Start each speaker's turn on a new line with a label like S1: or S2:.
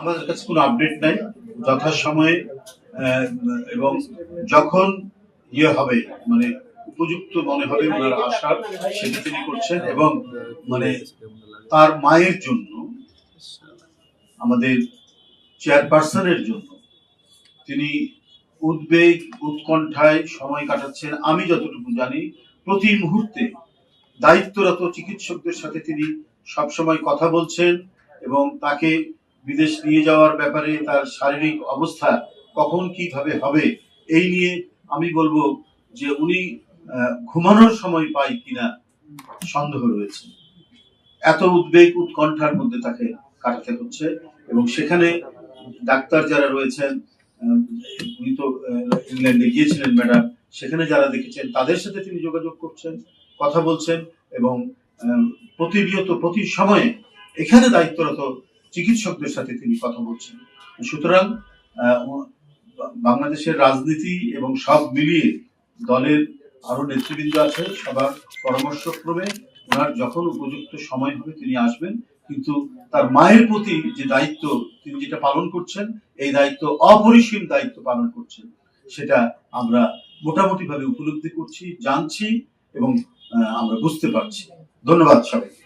S1: আমাদের কাছে কোনো আপডেট নাই। যথাসময়ে এবং যখন হবে মানে উপযুক্ত মনে হবে ওনার আশা, সেটা তিনি করছেন। এবং মানে তার মায়ের জন্য, আমাদের চেয়ারপারসনের জন্য তিনি উদ্বেগ উৎকণ্ঠায় সময় কাটাচ্ছেন। আমি যতটুকু জানি প্রতি মুহূর্তে দায়িত্বরত চিকিৎসকদের সাথে তিনি সবসময় কথা বলছেন এবং তাকে বিদেশ নিয়ে যাওয়ার ব্যাপারে তার শারীরিক অবস্থা কখন কিভাবে হবে এই নিয়ে আমি বলবো যে উনি ঘুমানোর সময় পাই কিনা সন্দেহ রয়েছে। এত উদ্বেগ উৎকণ্ঠার মধ্যে তাকে কাটাতে হচ্ছে। এবং সেখানে ডাক্তার যারা রয়েছেন, উনি তো ইংল্যান্ডে গিয়েছিলেন ম্যাডাম, সেখানে যারা দেখেছেন তাদের সাথে তিনি যোগাযোগ করছেন, কথা বলছেন এবং প্রতিনিয়ত প্রতি সময়ে এখানে দায়িত্বরত চিকিৎসকদের সাথে তিনি কথা বলছেন। সুতরাং বাংলাদেশের রাজনীতি এবং সব মিলিয়ে দলের আরো নেতৃবৃন্দ আছে, সবার পরামর্শক্রমে ওনার যখন উপযুক্ত সময় হবে তিনি আসবেন। কিন্তু তার মায়ের প্রতি যে দায়িত্ব তিনি যেটা পালন করছেন, এই দায়িত্ব অপরিসীম দায়িত্ব পালন করছেন, সেটা আমরা মোটামুটি ভাবে উপলব্ধি করছি, জানছি এবং আমরা বুঝতে পারছি। ধন্যবাদ সবাইকে।